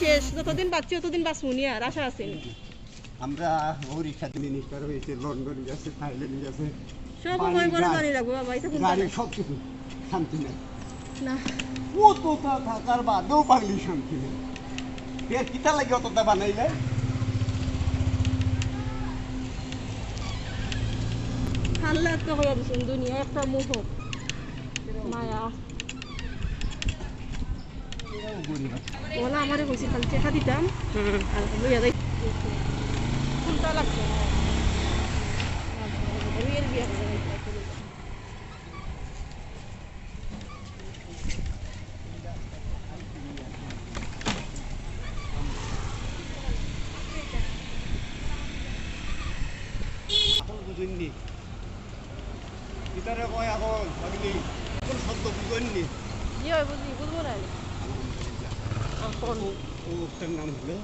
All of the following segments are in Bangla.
শেষ যতদিন বাঁচছি ততদিন বাঁচমুনি আর আশা আছে আমরা ওড়িশা মিনিস্টার হয়েছে লন্ডন গেছে থাইল্যান্ড গেছে সব সময় বড় গাড়ি রাখবো বাবা এটা কোন গাড়ি সব কিছু শান্তি নেই না ও তো থাকার বাদেও পাগলি শান্তি নেই এর কিতা লাগে অতটা বানাইলে আল্লাহ একটা হয়ে দিচ্ছেন দুনিয়া একটা মুখ মায়া ওলা আমারে কইছি খালি টাকা দিতাম আর লইয়া যাই কোনটা লাগছে এর বিয়া করে বুঝেননি ভিতরে কয় এখন ভাবলি কোন শব্দ বুঝেননি কি হয় বুঝি বুঝবো না ওটার নাম হলো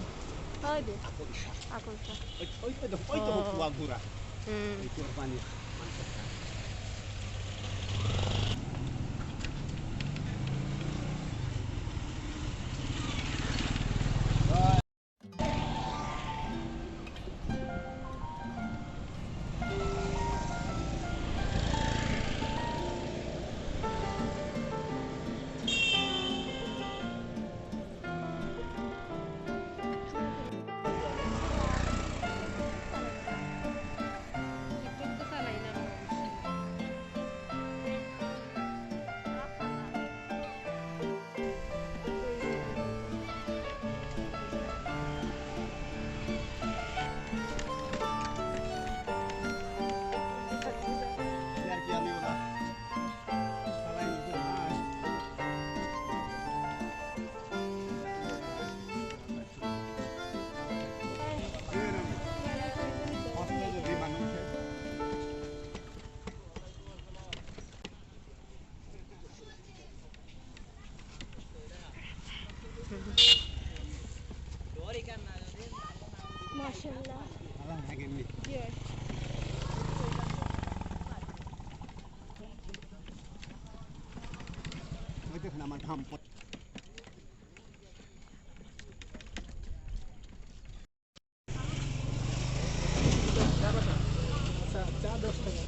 আকর্ষা ওই তো কুয়া ঘুরা ওই কুয়ার পানি মাশাআল্লাহ আল্লাহ লাগেনি ওই দেখুন আমার ঘাম চা 10 টাকা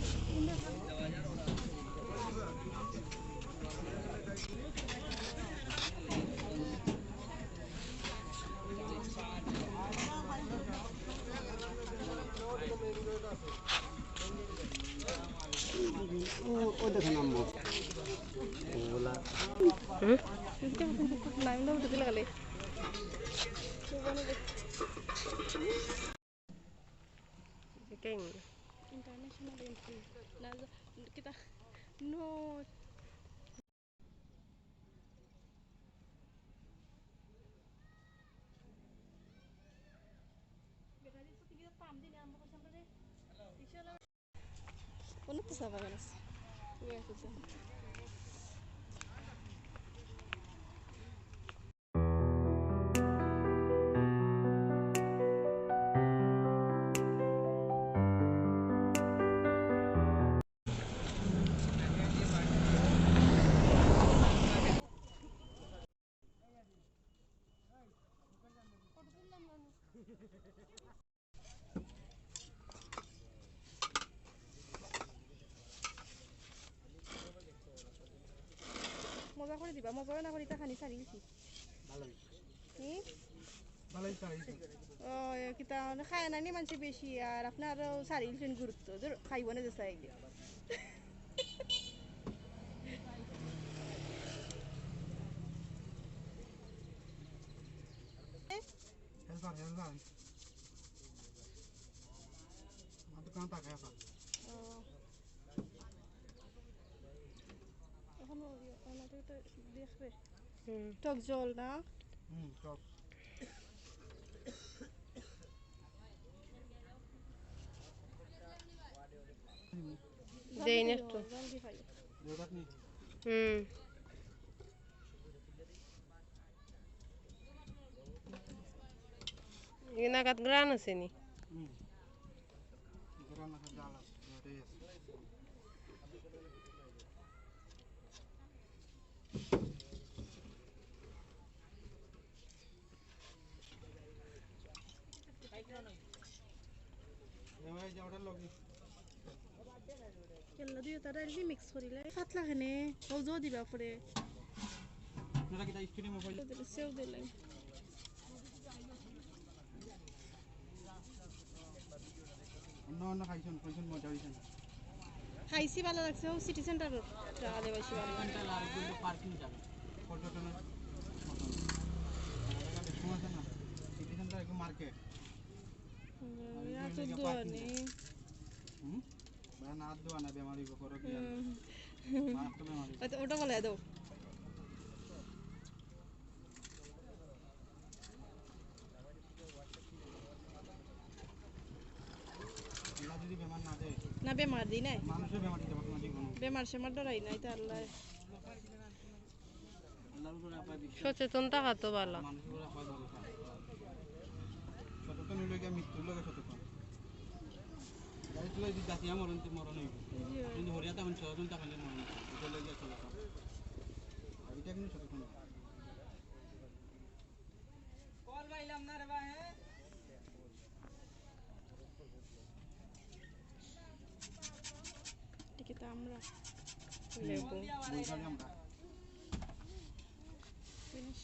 ও দেখুন আম্মু ওলা নাম দাও দিতে লাগালে international entry kita no Ano to sa Baganas? Where to sa? মজা করে দিবা মজা না করে খানি সারি দিছি ভালোই কি ভালোই সারি ও কিতা খায় না নি মানুষ বেশি আর আপনার সারি দিছেন গুরুত্ব খাইব না যে চাইলে হেলপার হেলপার আমার দোকান টাকা হেলপার এখন ওনাদের তো দেখবে টক জল না টক দেই না একটু জলদি খাই দেওয়াত নি নাগাদ গ্রান আছে নি গরম না জাল আছে এটাই আছে এবারে যাওয়ার লগে কেলা দিয়ে তারা এলি মিক্স করিলে পাতলা খানে ও জো দিবা পরে আপনারা কি স্টেডিয়ামে পাইল সেও দিলে অন্য অন্য খাইছেন কইছেন মজা হইছেন খাইছি ভালো লাগছে ও সিটি সেন্টার আলে বেশি ভালো সেন্ট্রাল আর কিন্তু পার্কিং যাবে পর্যটনের মতন জায়গা বেশি আছে না সিটি সেন্টার একটু মার্কেট আর তো দোয়ানি না হাত ধোয়া না বেমারি করো কি মারাত্মক বেমারি ওটা বলে দাও আল্লাহ যদি বেমার না দেয় না বেমার দিই নাই মানুষের বেমারি দেবো তোমার জীবন বেমার সেমার ডরাই নাই তো আল্লাহ আল্লাহর উপরে আপনার বিশ্বাস সচেতন থাকা তো ভালো মানুষের উপরে আপনার ভরসা সচেতন হইলে গিয়ে মৃত্যুর লোকে সচেতন গাড়ি তুলে যদি জাতীয় মরণ মরণ হইব কিন্তু হরিয়াতে এখন সচেতন তখন মরণ এটা লেগে সচেতন এটা কিন্তু সচেতন কল পাইলাম না রে ভাই ঠিক আছে আমরা লেবু বৈশালী আমরা finish.